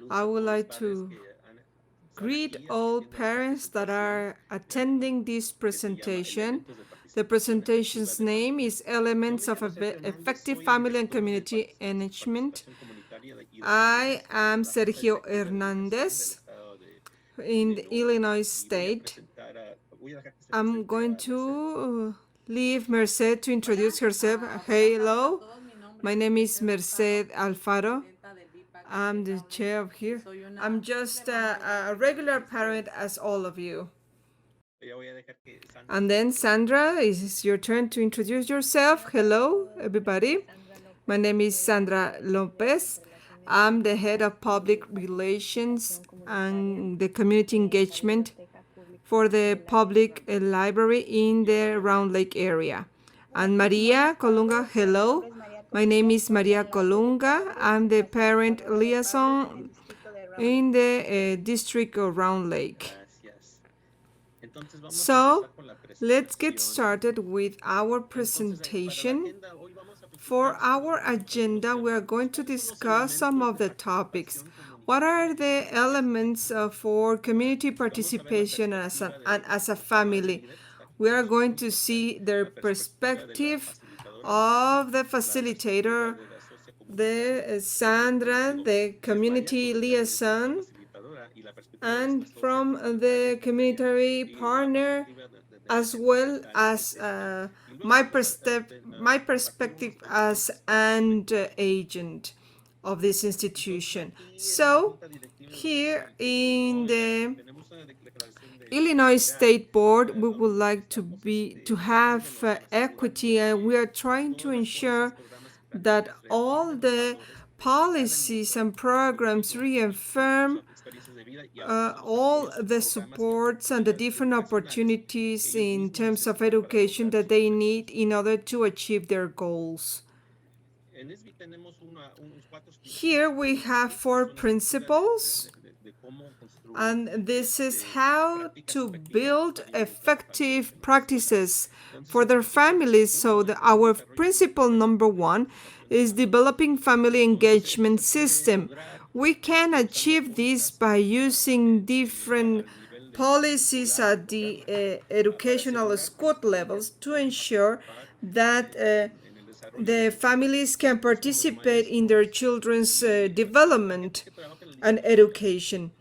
I would like to greet all parents that are attending this presentation. The presentation's name is Elements of Effective Family and Community Management. I am Sergio Hernandez in the Illinois State. I'm going to leave Merced to introduce herself. Hello, my name is Merced Alfaro. I'm the chair of here. I'm just a regular parent as all of you. And then Sandra, it's your turn to introduce yourself. Hello, everybody. My name is Sandra Lopez. I'm the head of public relations and the community engagement for the public library in the Round Lake area. And Maria Colunga, hello. My name is Maria Colunga. I'm the parent liaison in the district of Round Lake. So let's get started with our presentation. For our agenda, we are going to discuss some of the topics. What are the elements for community participation as a family? We are going to see the perspective of the facilitator, the Sandra, the community liaison, and from the community partner, as well as my perspective as an agent of this institution. So here in the Illinois State Board, we would like to have equity, and we are trying to ensure that all the policies and programs reaffirm all the supports and the different opportunities in terms of education that they need in order to achieve their goals. Here we have 4 principles, and this is how to build effective practices for their families. So our principle number 1 is developing family engagement system. We can achieve this by using different policies at the educational school levels to ensure that the families can participate in their children's development and education.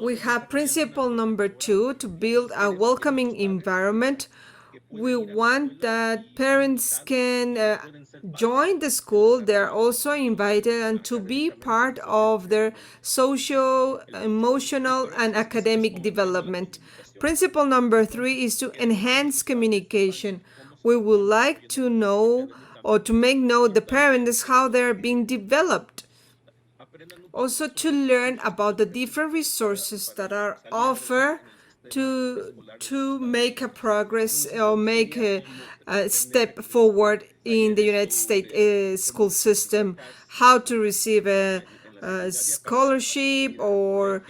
We have principle number 2, to build a welcoming environment. We want that parents can join the school. They're also invited and to be part of their social, emotional, and academic development. Principle number 3 is to enhance communication. We would like to know or to make known the parents how they're being developed. Also to learn about the different resources that are offered to make a progress or make a step forward in the United States school system, how to receive a scholarship or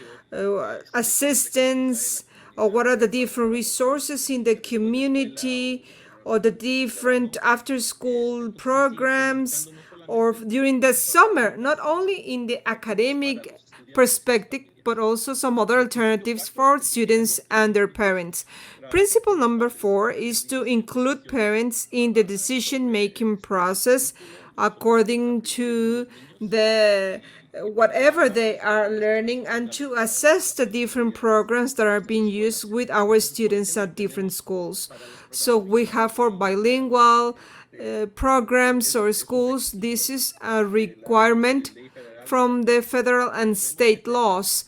assistance, or what are the different resources in the community, or the different after-school programs, or during the summer, not only in the academic perspective, but also some other alternatives for students and their parents. Principle number 4 is to include parents in the decision-making process according to the whatever they are learning, and to assess the different programs that are being used with our students at different schools. So we have for bilingual programs or schools, this is a requirement from the federal and state laws.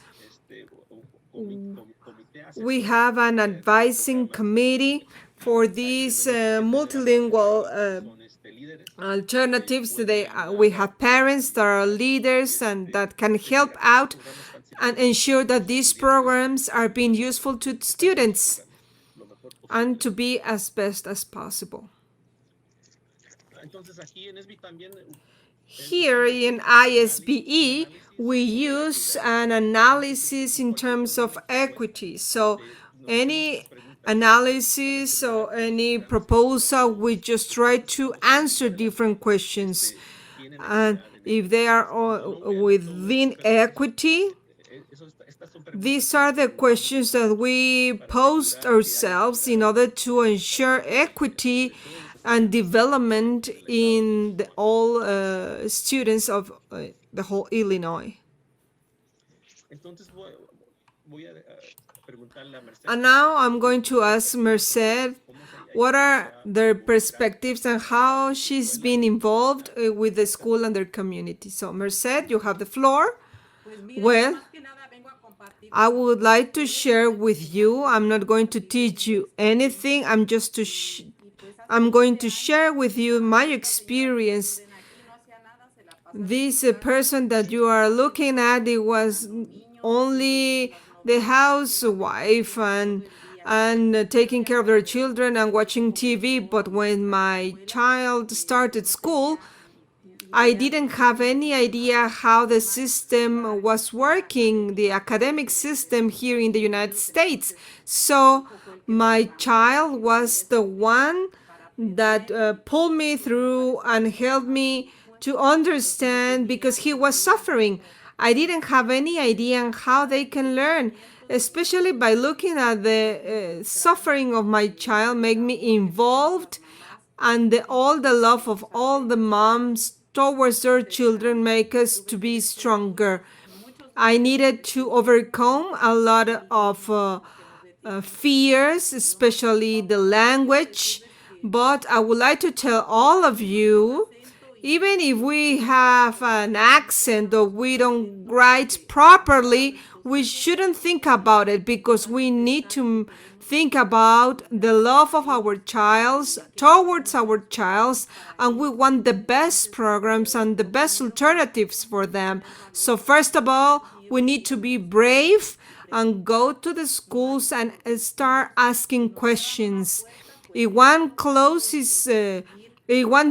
We have an advising committee for these multilingual alternatives. We have parents that are leaders and that can help out and ensure that these programs are being useful to students and to be as best as possible. Here in ISBE, we use an analysis in terms of equity. So any analysis or any proposal, we just try to answer different questions. And if they are within equity, these are the questions that we posed ourselves in order to ensure equity and development in all students of the whole Illinois. And now I'm going to ask Merced what are their perspectives and how she's been involved with the school and their community. So, Merced, you have the floor. Well, I would like to share with you. I'm not going to teach you anything. I'm going to share with you my experience. This person that you are looking at, it was only the housewife and taking care of their children and watching TV. But when my child started school, I didn't have any idea how the system was working, the academic system here in the United States. So my child was the one that pulled me through and helped me to understand because he was suffering. I didn't have any idea on how they can learn, especially by looking at the suffering of my child, make me involved, and all the love of all the moms towards their children make us to be stronger. I needed to overcome a lot of fears, especially the language. But I would like to tell all of you, even if we have an accent or we don't write properly, we shouldn't think about it because we need to think about the love of our childs towards our childs, and we want the best programs and the best alternatives for them. So first of all, we need to be brave and go to the schools and start asking questions. If one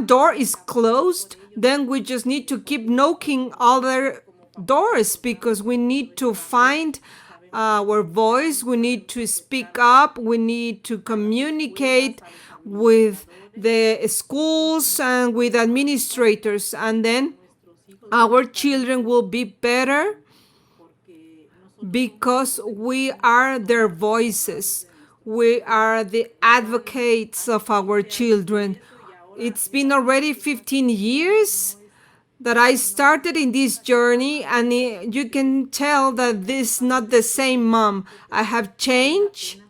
door is closed, then we just need to keep knocking other doors because we need to find our voice, we need to speak up, we need to communicate with the schools and with administrators, and then our children will be better because we are their voices. We are the advocates of our children. It's been already 15 years that I started in this journey, and you can tell that this is not the same mom. I have changed,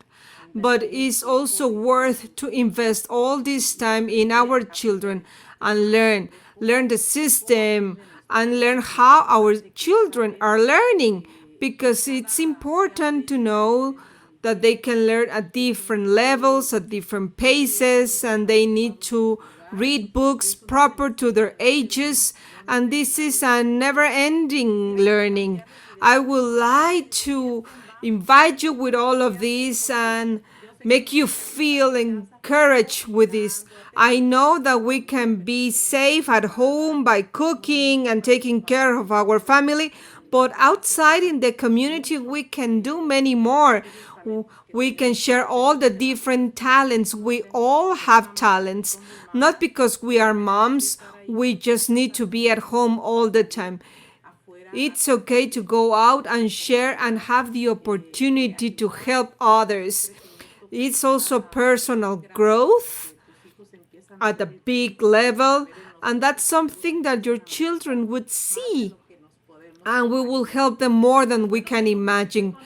but it's also worth to invest all this time in our children and learn the system and learn how our children are learning, because it's important to know that they can learn at different levels, at different paces, and they need to read books proper to their ages. And this is a never-ending learning. I would like to invite you with all of this and make you feel encouraged with this. I know that we can be safe at home by cooking and taking care of our family, but outside in the community, we can do many more. We can share all the different talents. We all have talents, not because we are moms. We just need to be at home all the time. It's okay to go out and share and have the opportunity to help others. It's also personal growth at a big level, and that's something that your children would see, and we will help them more than we can imagine.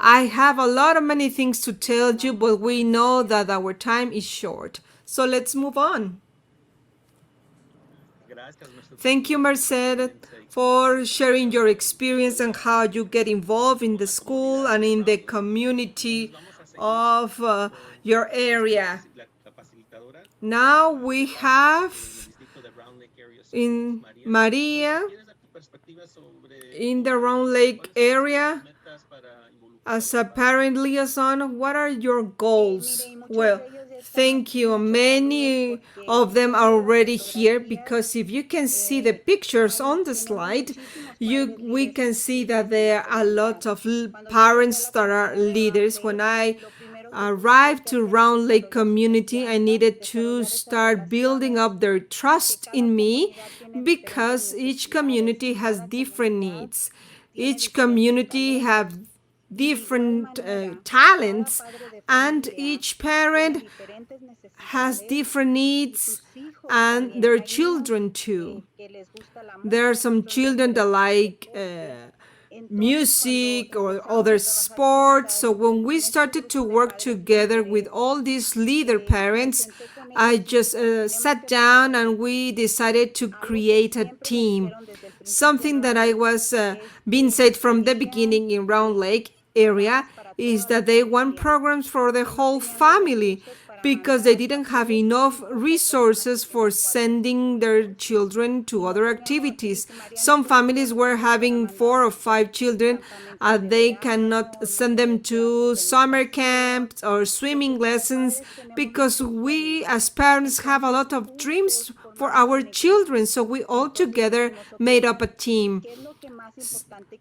I have a lot of many things to tell you, but we know that our time is short. So let's move on. Thank you, Merced, for sharing your experience and how you get involved in the school and in the community of your area. Now we have in Maria, in the Round Lake area, as a parent liaison, what are your goals? Well, thank you. Many of them are already here, because if you can see the pictures on the slide, we can see that there are a lot of parents that are leaders. When I arrived to Round Lake community, I needed to start building up their trust in me because each community has different needs. Each community have different talents, and each parent has different needs, and their children too. There are some children that like music or other sports. So when we started to work together with all these leader parents, I just sat down and we decided to create a team. Something that I was being said from the beginning in Round Lake area is that they want programs for the whole family because they didn't have enough resources for sending their children to other activities. Some families were having 4 or 5 children, and they cannot send them to summer camps or swimming lessons because we as parents have a lot of dreams for our children. So we all together made up a team.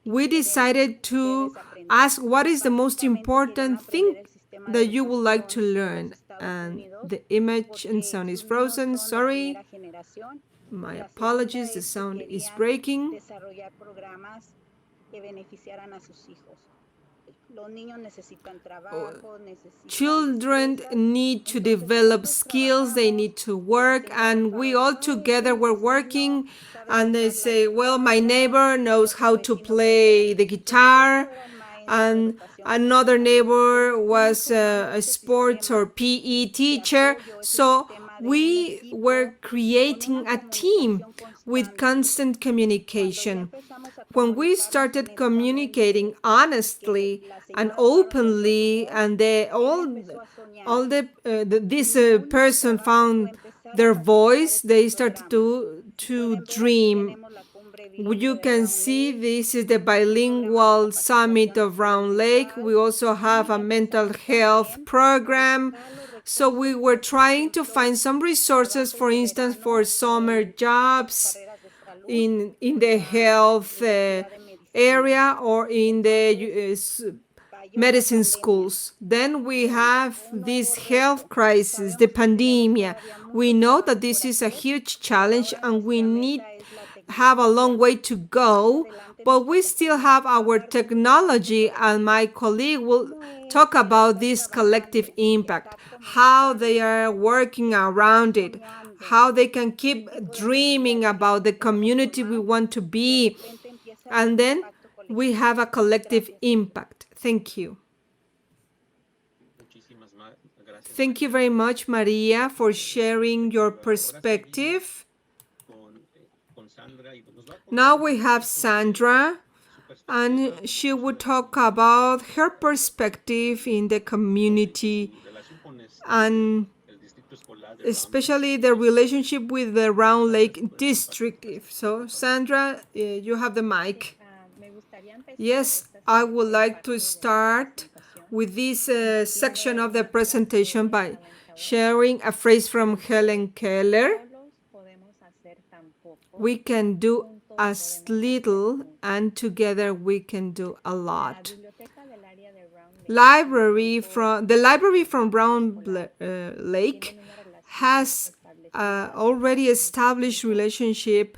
We decided to ask what is the most important thing that you would like to learn. And the image and sound is frozen. Sorry. My apologies. The sound is breaking. Children need to develop skills, they need to work, and we all together were working. And they say, well, my neighbor knows how to play the guitar, and another neighbor was a sports or PE teacher. So we were creating a team with constant communication. When we started communicating honestly and openly, and this person found their voice, they started to dream. You can see this is the bilingual summit of Round Lake. We also have a mental health program. So we were trying to find some resources, for instance, for summer jobs in the health area or in the medicine schools. Then we have this health crisis, the pandemic. We know that this is a huge challenge and we have a long way to go, but we still have our technology, and my colleague will talk about this collective impact, how they are working around it, how they can keep dreaming about the community we want to be, and then we have a collective impact. Thank you. Thank you very much, Maria, for sharing your perspective. Now we have Sandra, and she would talk about her perspective in the community and especially the relationship with the Round Lake district. So, Sandra, you have the mic. Yes, I would like to start with this section of the presentation by sharing a phrase from Helen Keller. We can do as little, and together we can do a lot. The library from Round Lake has already established relationship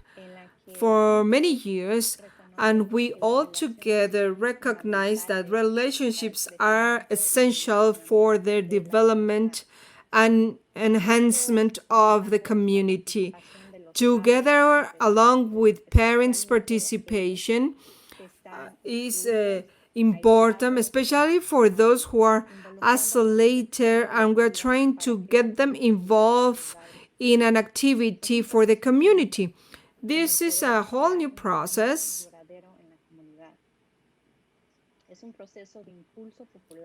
for many years, and we all together recognize that relationships are essential for their development and enhancement of the community. Together, along with parents' participation, is important, especially for those who are isolated, and we're trying to get them involved in an activity for the community. This is a whole new process.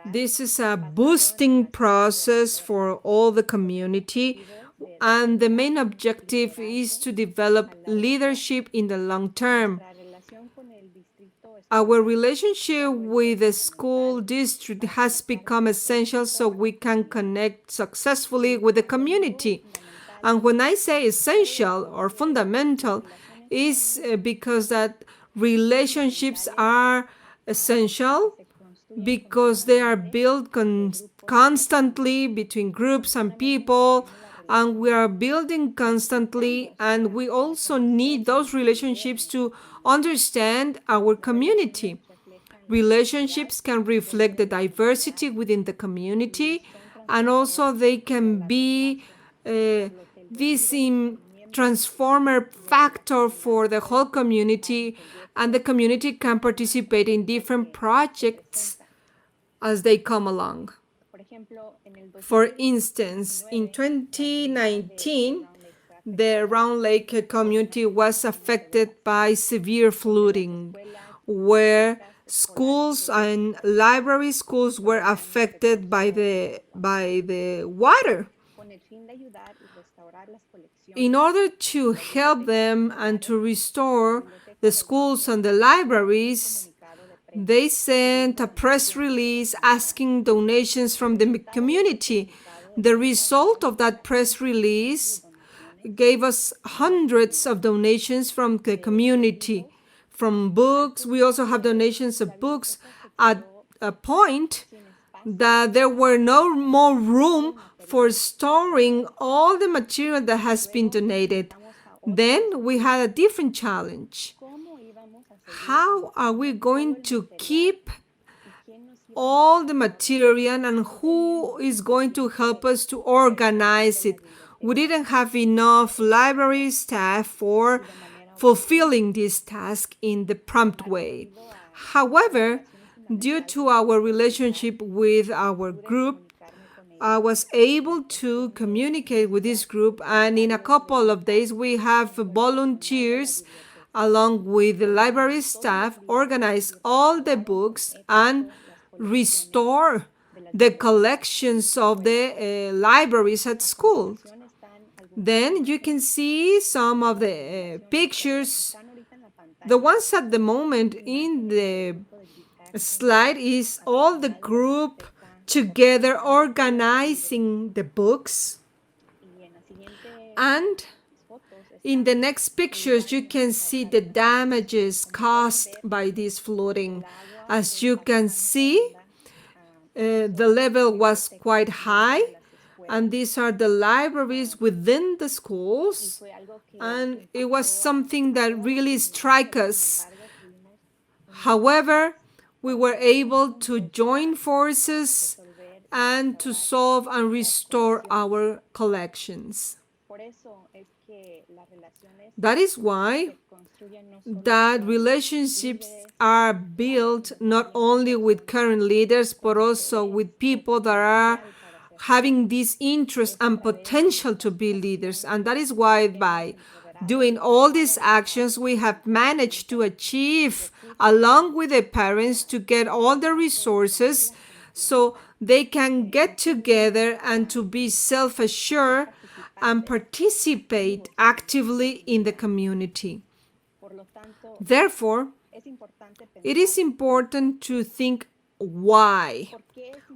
This is a boosting process for all the community, and the main objective is to develop leadership in the long term. Our relationship with the school district has become essential so we can connect successfully with the community. And when I say essential or fundamental, is because that relationships are essential because they are built constantly between groups and people, and we are building constantly, and we also need those relationships to understand our community. Relationships can reflect the diversity within the community, and also they can be this transformer factor for the whole community, and the community can participate in different projects as they come along. For instance, in 2019, the Round Lake community was affected by severe flooding, where schools and library schools were affected by the water. In order to help them and to restore the schools and the libraries, they sent a press release asking donations from the community. The result of that press release gave us hundreds of donations from the community, from books. We also have donations of books at a point that there were no more room for storing all the material that has been donated. Then we had a different challenge. How are we going to keep all the material, and who is going to help us to organize it? We didn't have enough library staff for fulfilling this task in the prompt way. However, due to our relationship with our group, I was able to communicate with this group, and in a couple of days, we have volunteers along with the library staff organize all the books and restore the collections of the libraries at school. Then you can see some of the pictures. The ones at the moment in the slide is all the group together organizing the books. And in the next pictures, you can see the damages caused by this flooding. As you can see, the level was quite high, and these are the libraries within the schools, and it was something that really struck us. However, we were able to join forces and to solve and restore our collections. That is why that relationships are built not only with current leaders, but also with people that are having this interest and potential to be leaders. And that is why by doing all these actions, we have managed to achieve, along with the parents, to get all the resources so they can get together and to be self-assured and participate actively in the community. Therefore, it is important to think why.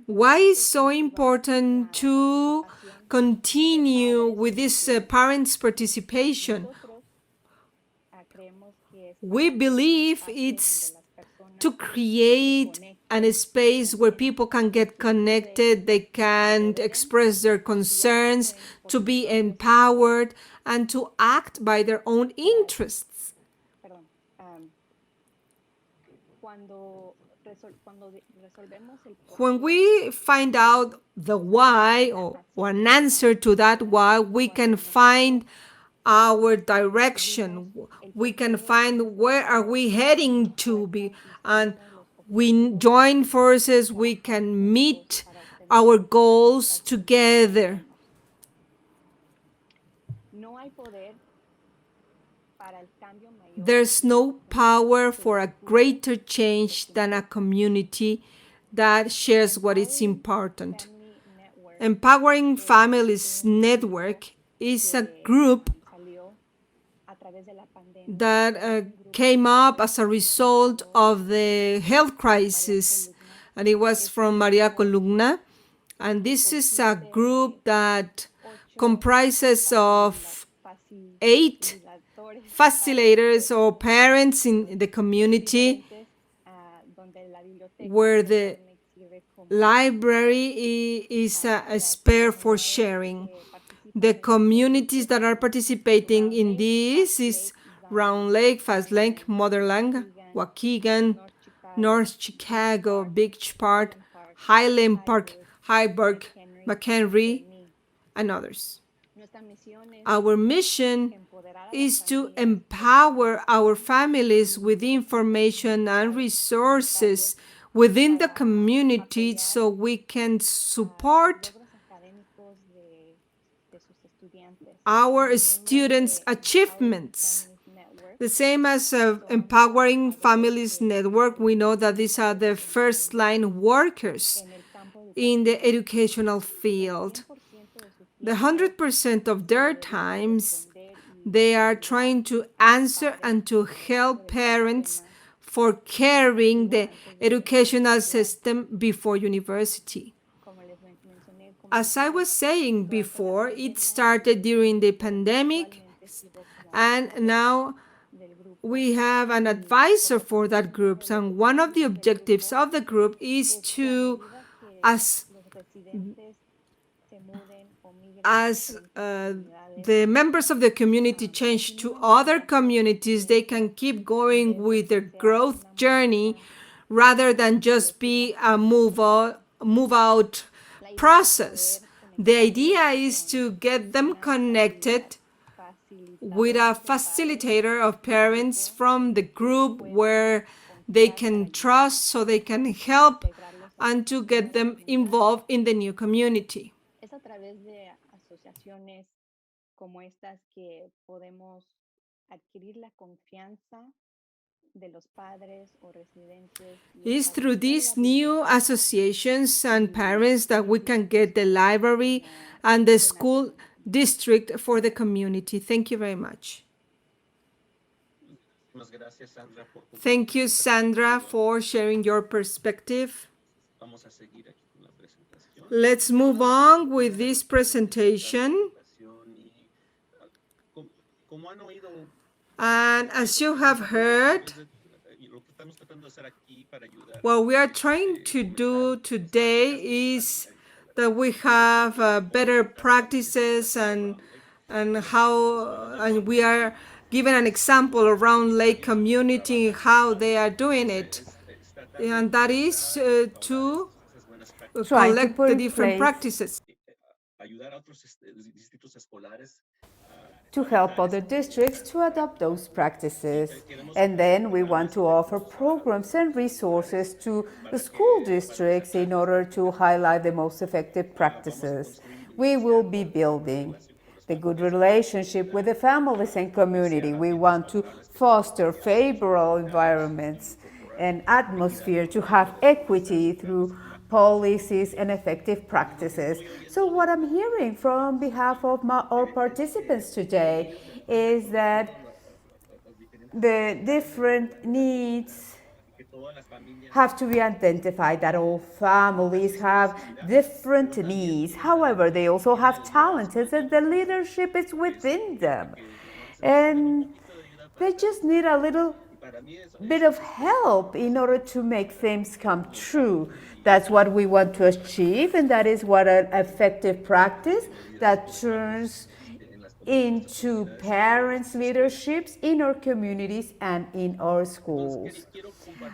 Why is so important to continue with this parents' participation? We believe it's to create a space where people can get connected, they can express their concerns, to be empowered, and to act by their own interests. When we find out the why, or an answer to that why, we can find our direction. We can find where are we heading to be, and we join forces, we can meet our goals together. There's no power for a greater change than a community that shares what is important. Empowering Families Network is a group that came up as a result of the health crisis, and it was from Maria Columna. And this is a group that comprises of 8 facilitators or parents in the community, where the library is a spare for sharing. The communities that are participating in this is Round Lake, Fast Lake, Motherland, Waukegan, North Chicago, Beach Park, Highland Park, Hyberg, McHenry, and others. Our mission is to empower our families with information and resources within the community so we can support our students' achievements. The same as Empowering Families Network, we know that these are the first line workers in the educational field. The 100% of their times, they are trying to answer and to help parents for carrying the educational system before university. As I was saying before, it started during the pandemic, and now we have an advisor for that group. And one of the objectives of the group is to, as the members of the community change to other communities, they can keep going with their growth journey rather than just be a move out process. The idea is to get them connected with a facilitator of parents from the group where they can trust so they can help and to get them involved in the new community. It's through these new associations and parents that we can get the library and the school district for the community. Thank you very much. Thank you, Sandra, for sharing your perspective. Let's move on with this presentation. And as you have heard, what we are trying to do today is that we have better practices and we are given an example around Lake community, how they are doing it. And that is to collect the different practices. To help other districts to adopt those practices. And then we want to offer programs and resources to the school districts in order to highlight the most effective practices. We will be building the good relationship with the families and community. We want to foster favorable environments and atmosphere to have equity through policies and effective practices. So what I'm hearing from behalf of our participants today is that the different needs have to be identified, that all families have different needs. However, they also have talents, and the leadership is within them. And they just need a little bit of help in order to make things come true. That's what we want to achieve, and that is what an effective practice that turns into parents' leaderships in our communities and in our schools.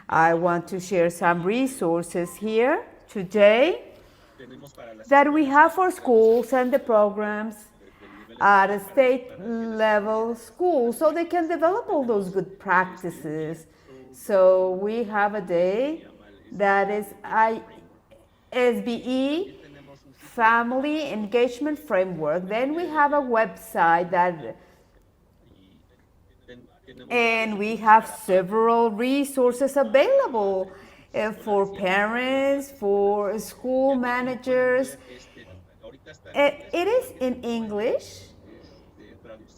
I want to share some resources here today that we have for schools and the programs at a state level school so they can develop all those good practices. So we have a day that is SBE Family Engagement Framework. Then we have a website and we have several resources available for parents, for school managers. It is in English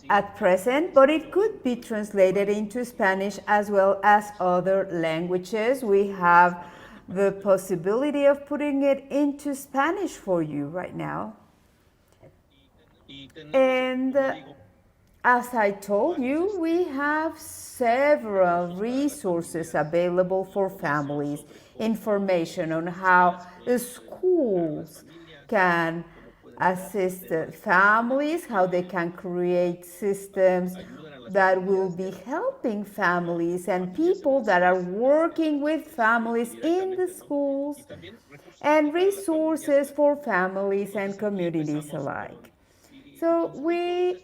at present, but it could be translated into Spanish as well as other languages. We have the possibility of putting it into Spanish for you right now. And as I told you, we have several resources available for families information on how the schools can assist families, how they can create systems that will be helping families and people that are working with families in the schools, and resources for families and communities alike. So we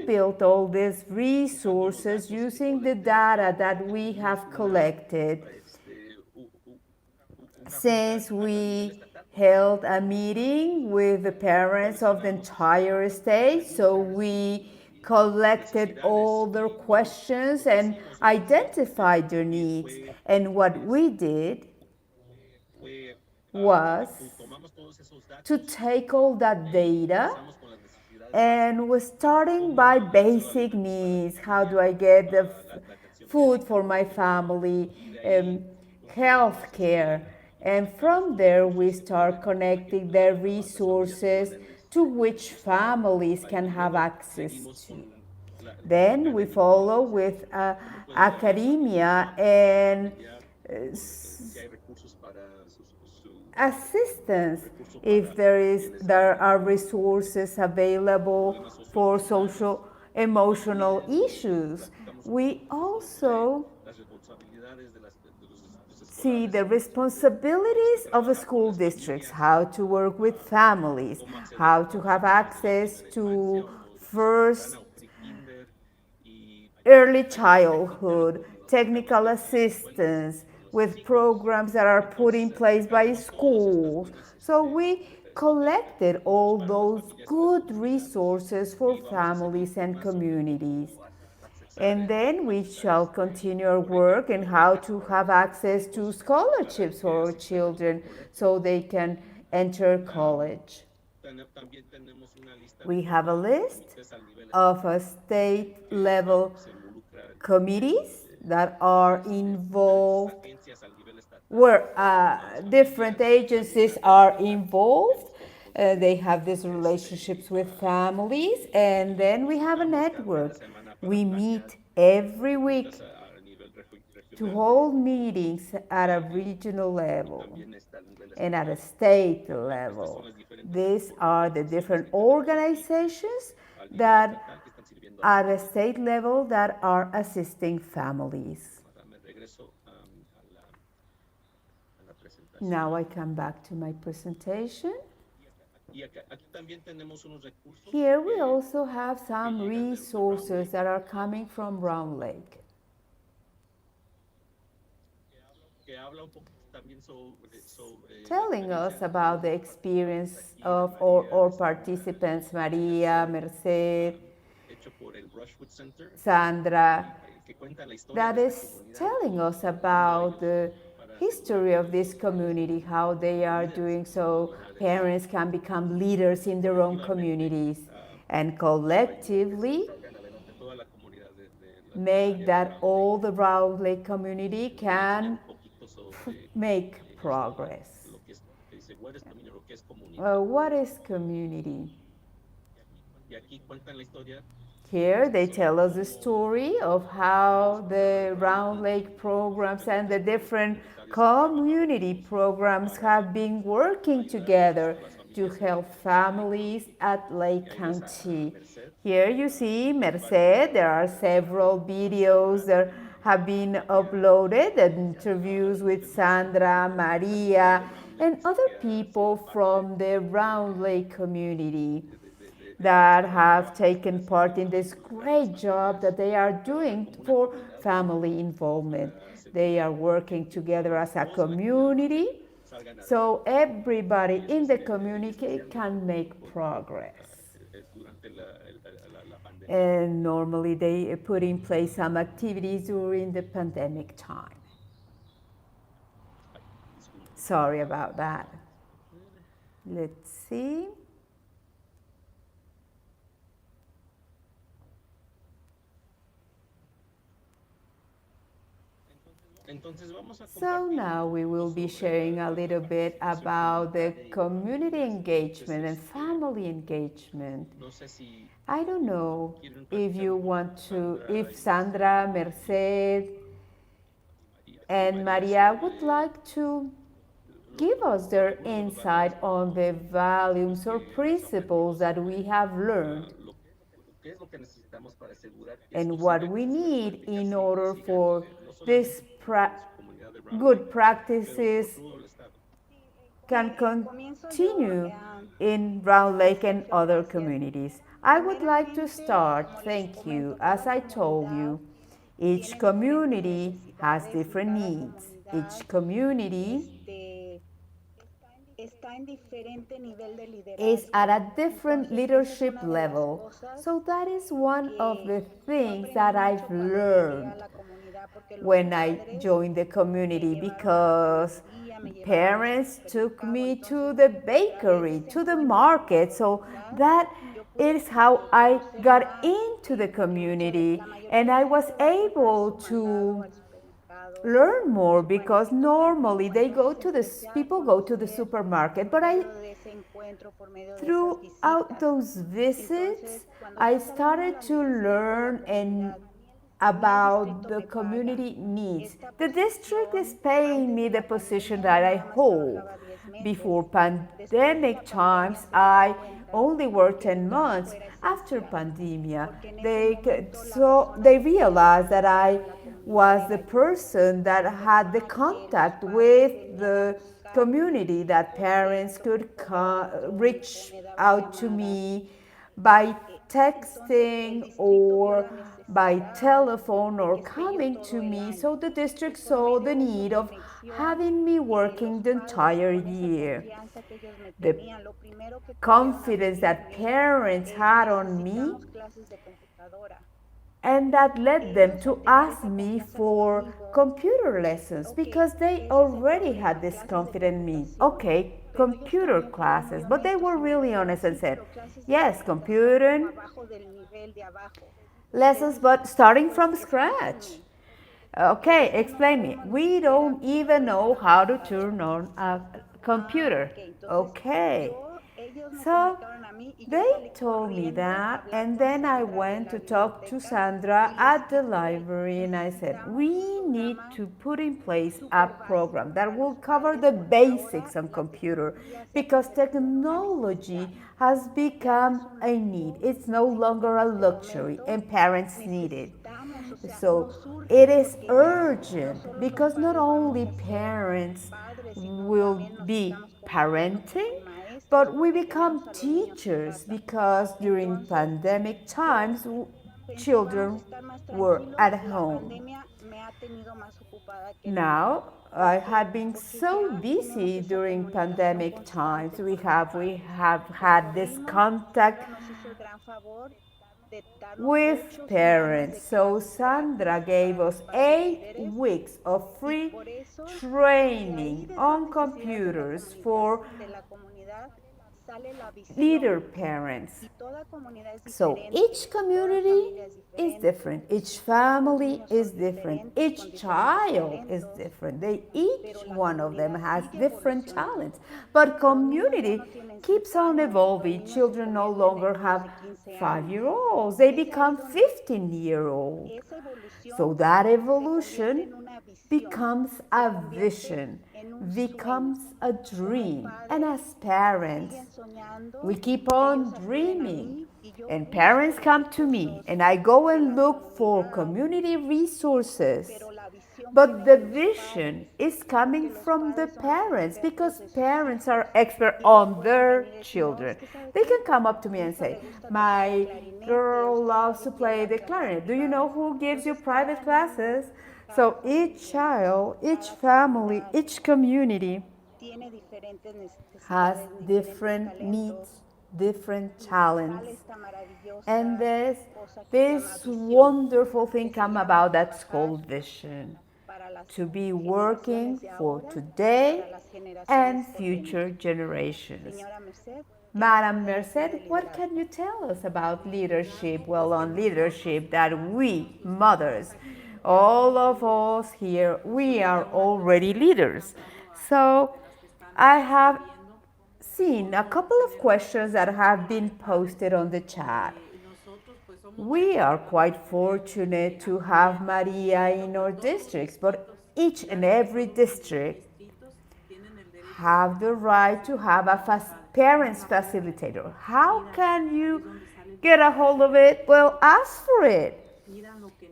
built all these resources using the data that we have collected since we held a meeting with the parents of the entire state. So we collected all their questions and identified their needs. And what we did was to take all that data, and we're starting by basic needs. How do I get the food for my family, health care? And from there, we start connecting their resources to which families can have access to. Then we follow with academia and assistance if there are resources available for social emotional issues. We also see the responsibilities of the school districts, how to work with families, how to have access to first early childhood, technical assistance, with programs that are put in place by schools. So we collected all those good resources for families and communities. And then we shall continue our work in how to have access to scholarships for our children so they can enter college. We have a list of a state level committees that are involved, where different agencies are involved. They have these relationships with families, and then we have a network. We meet every week to hold meetings at a regional level and at a state level. These are the different organizations that at a state level that are assisting families. Now I come back to my presentation. Here we also have some resources that are coming from Round Lake. Telling us about the experience of our participants, Maria, Merced, Sandra, that is telling us about the history of this community, how they are doing so parents can become leaders in their own communities and collectively make that all the Round Lake community can make progress. What is community? Here they tell us the story of how the Round Lake programs and the different community programs have been working together to help families at Lake County. Here you see Merced. There are several videos that have been uploaded, interviews with Sandra, Maria, and other people from the Round Lake community that have taken part in this great job that they are doing for family involvement. They are working together as a community, so everybody in the community can make progress. And normally they put in place some activities during the pandemic time. Sorry about that. Let's see. So now we will be sharing a little bit about the community engagement and family engagement. I don't know if you want to, if Sandra, Merced, And Maria would like to give us their insight on the values or principles that we have learned and what we need in order for these good practices can continue in Round Lake and other communities. I would like to start, thank you. As I told you, each community has different needs. Each community is at a different leadership level. So that is one of the things that I've learned when I joined the community because parents took me to the bakery, to the market. So that is how I got into the community and I was able to learn more because normally they go to the people go to the supermarket, but I throughout those visits I started to learn and about the community needs. The district is paying me the position that I hold. Before pandemic times, I only worked 10 months. After pandemia, they realized that I was the person that had the contact with the community, that parents could reach out to me by texting or by telephone or coming to me. So the district saw the need of having me working the entire year. The confidence that parents had on me and that led them to ask me for computer lessons because they already had this confidence in me. Okay, computer classes, but they were really honest and said, yes, computer lessons, but starting from scratch. Okay, explain me. We don't even know how to turn on a computer. Okay. So they told me that, and then I went to talk to Sandra at the library, and I said, we need to put in place a program that will cover the basics on computer because technology has become a need. It's no longer a luxury, and parents need it. So it is urgent because not only parents will be parenting, but we become teachers because during pandemic times, children were at home. Now, I had been so busy during pandemic times. We have had this contact with parents. So Sandra gave us 8 weeks of free training on computers for leader parents. So each community is different, each family is different, each child is different. Each one of them has different talents. But community keeps on evolving. Children no longer have 5-year-olds, they become 15-year-olds. So that evolution becomes a vision, becomes a dream. And as parents, we keep on dreaming. And parents come to me, and I go and look for community resources. But the vision is coming from the parents because parents are expert on their children. They can come up to me and say, my girl loves to play the clarinet. Do you know who gives you private classes? So each child, each family, each community has different needs, different talents. And this wonderful thing come about that's called vision. To be working for today and future generations. Madam Merced, what can you tell us about leadership? Well, on leadership, that we, mothers, all of us here, we are already leaders. So I have seen a couple of questions that have been posted on the chat. We are quite fortunate to have Maria in our districts, but each and every district have the right to have a parents facilitator. How can you get a hold of it? Well, ask for it.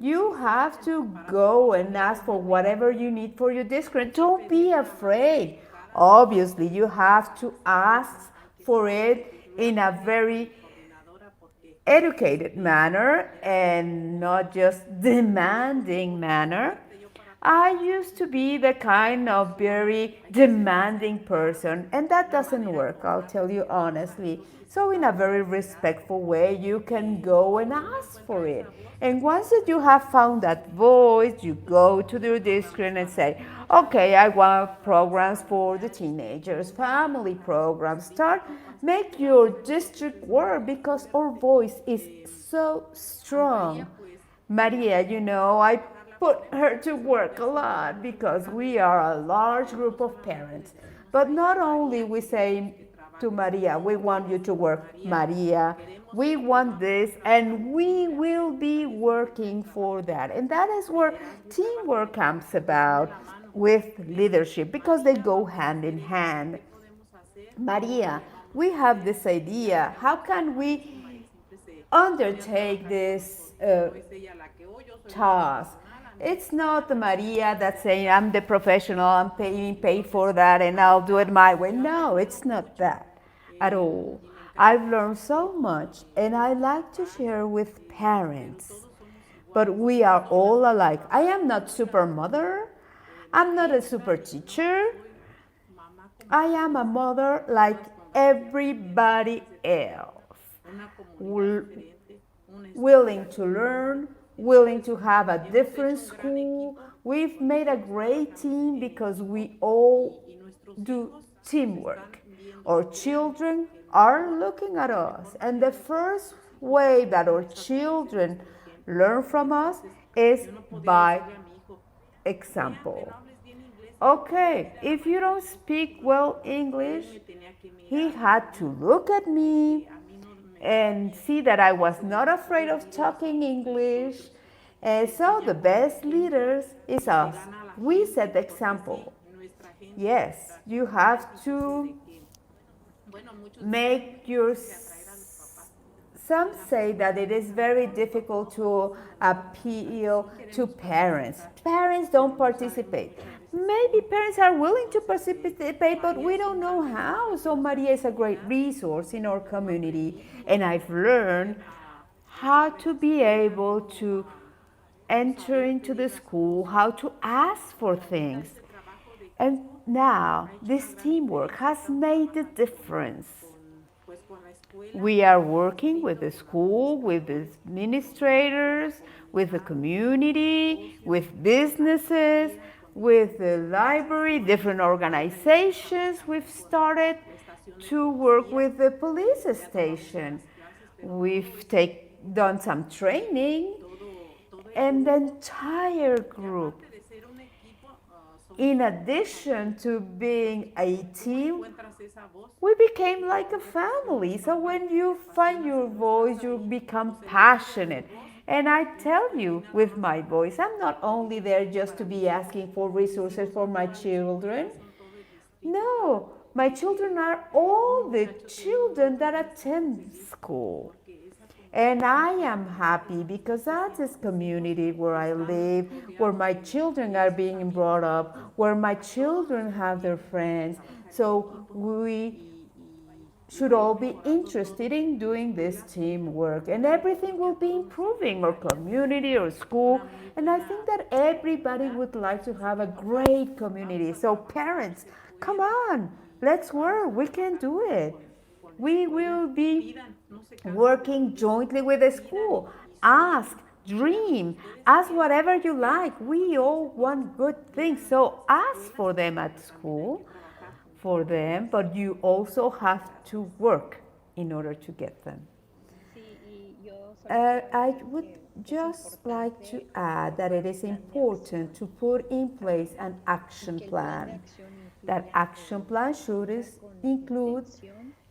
You have to go and ask for whatever you need for your district. Don't be afraid. Obviously, you have to ask for it in a very educated manner and not just demanding manner. I used to be the kind of very demanding person, and that doesn't work, I'll tell you honestly. So, in a very respectful way, you can go and ask for it. And once that you have found that voice, you go to the district and say, okay, I want programs for the teenagers, family programs. Start, make your district work because our voice is so strong. Maria, I put her to work a lot because we are a large group of parents. But not only we say to Maria, we want you to work, Maria, we want this, and we will be working for that. And that is where teamwork comes about with leadership because they go hand in hand. Maria, we have this idea. How can we undertake this task? It's not the Maria that's saying, I'm the professional, I'm being paid for that, and I'll do it my way. No, it's not that at all. I've learned so much, and I like to share with parents. But we are all alike. I am not super mother. I'm not a super teacher. I am a mother like everybody else. Willing to learn, willing to have a different school. We've made a great team because we all do teamwork. Our children are looking at us, and the first way that our children learn from us is by example. Okay, if you don't speak well English, he had to look at me and see that I was not afraid of talking English. And so the best leaders is us. We set the example. Yes, you have to make your... Some say that it is very difficult to appeal to parents. Parents don't participate. Maybe parents are willing to participate, but we don't know how. So Maria is a great resource in our community, and I've learned how to be able to enter into the school, how to ask for things. And now this teamwork has made a difference. We are working with the school, with the administrators, with the community, with businesses, with the library, different organizations. We've started to work with the police station. We've done some training, and the entire group, in addition to being a team, we became like a family. So when you find your voice, you become passionate. And I tell you, with my voice, I'm not only there just to be asking for resources for my children. No, my children are all the children that attend school. And I am happy because that's this community where I live, where my children are being brought up, where my children have their friends. So we should all be interested in doing this teamwork, and everything will be improving, our community, our school. And I think that everybody would like to have a great community. So parents, come on, let's work. We can do it. We will be working jointly with the school. Ask, dream, ask whatever you like. We all want good things, so ask for them at school, for them, but you also have to work in order to get them. I would just like to add that it is important to put in place an action plan. That action plan should include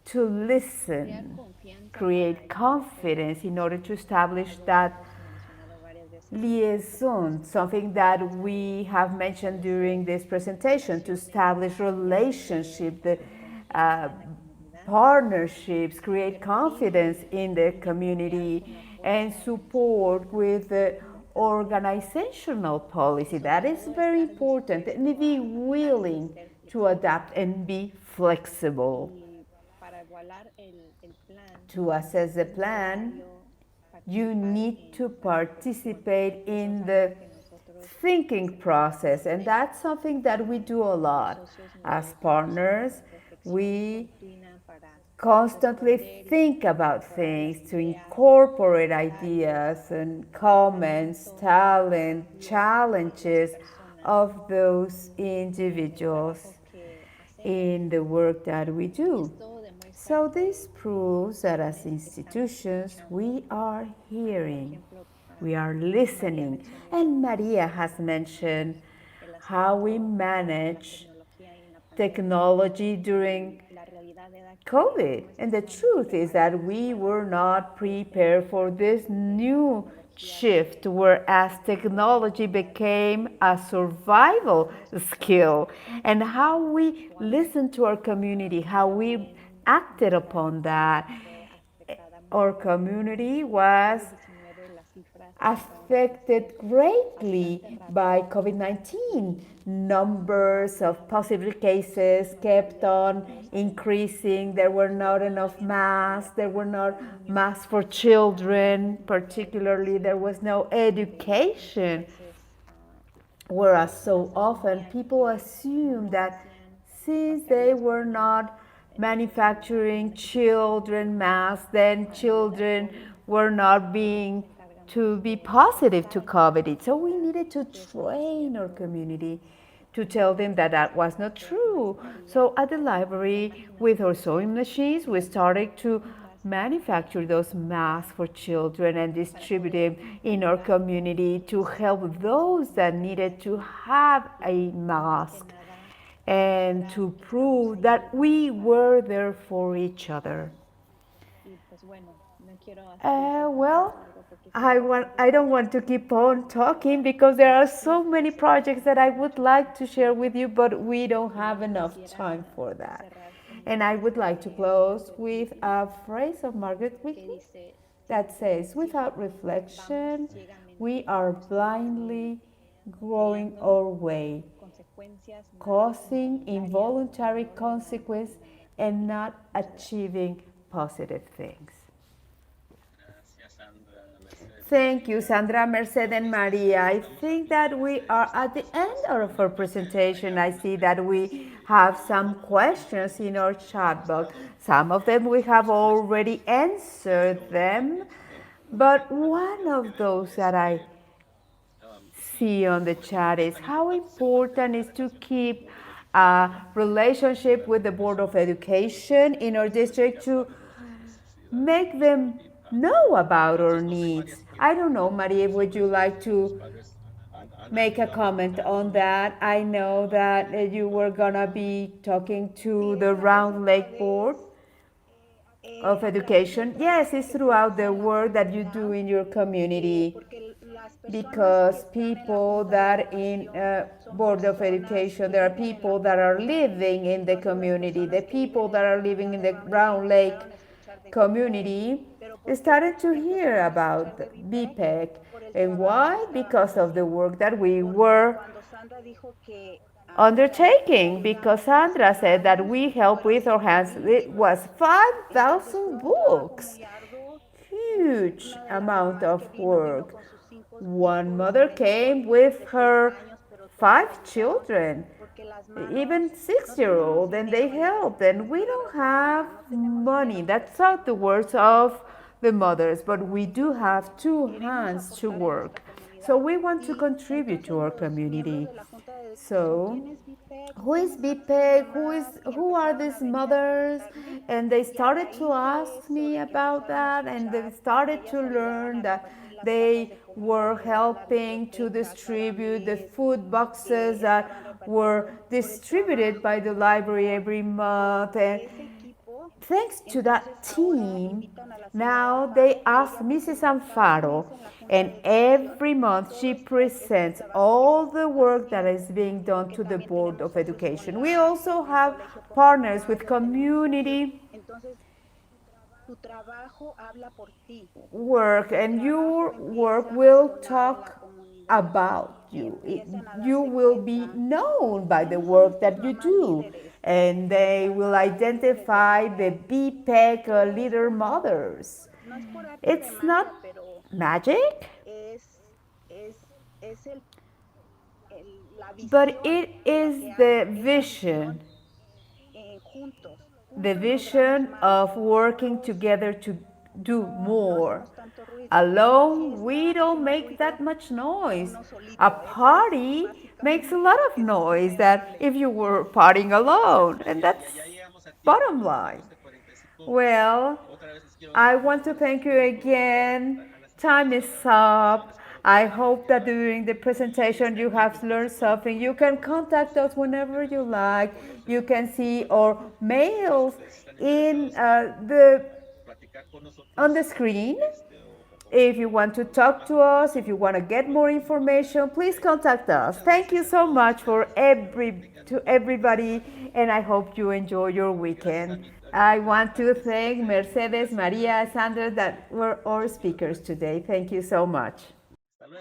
to listen, create confidence in order to establish that liaison, something that we have mentioned during this presentation, to establish relationship, the uh, partnerships, create confidence in the community, and support with the organizational policy. That is very important. And be willing to adapt and be flexible. To assess the plan, you need to participate in the thinking process, and that's something that we do a lot as partners. We constantly think about things to incorporate ideas and comments, talent, challenges of those individuals in the work that we do. So this proves that as institutions we are hearing, we are listening, and Maria has mentioned how we manage technology during COVID. And the truth is that we were not prepared for this new shift, whereas technology became a survival skill. And how we listened to our community, how we acted upon that. Our community was affected greatly by COVID-19. Numbers of positive cases kept on increasing. There were not enough masks. There were not masks for children, particularly. There was no education. Whereas so often people assume that since they were not manufacturing children masks, then children were not being to be positive to COVID. So we needed to train our community to tell them that that was not true. So at the library, with our sewing machines, we started to manufacture those masks for children and distribute them in our community to help those that needed to have a mask, and to prove that we were there for each other. Well, I don't want to keep on talking because there are so many projects that I would like to share with you, but we don't have enough time for that. And I would like to close with a phrase of Margaret Whitney that says, without reflection, we are blindly growing our way, causing involuntary consequence and not achieving positive things. Thank you, Sandra, Merced, and Maria. I think that we are at the end of our presentation. I see that we have some questions in our chat box. Some of them we have already answered them, but one of those that I see on the chat is how important is to keep a relationship with the Board of Education in our district to make them know about our needs. I don't know, Maria, would you like to make a comment on that? I know that you were gonna be talking to the Round Lake Board of Education. Yes, it's throughout the work that you do in your community, because people that in Board of Education, there are people that are living in the community. The people that are living in the Round Lake community started to hear about BPEC. And why? Because of the work that we were undertaking, because Sandra said that we help with our hands. It was 5,000 books, huge amount of work. One mother came with her 5 children, even 6-year-old, and they helped. And we don't have money. That's not the words of the mothers, but we do have 2 hands to work. So we want to contribute to our community. So who is BPEG? Who are these mothers? And they started to ask me about that, and they started to learn that they were helping to distribute the food boxes that were distributed by the library every month. And thanks to that team, now they ask Mrs. Amfaro, and every month she presents all the work that is being done to the Board of Education. We also have partners with community work, and your work will talk about you. You will be known by the work that you do, and they will identify the BPEC leader mothers. It's not magic, but it is the vision of working together to do more. Alone, we don't make that much noise. A party makes a lot of noise that if you were partying alone, and that's bottom line. Well, I want to thank you again. Time is up. I hope that during the presentation you have learned something. You can contact us whenever you like. You can see our mails in on the screen. If you want to talk to us, if you want to get more information, please contact us. Thank you so much to everybody, and I hope you enjoy your weekend. I want to thank Mercedes, Maria, Sandra that were our speakers today. Thank you so much.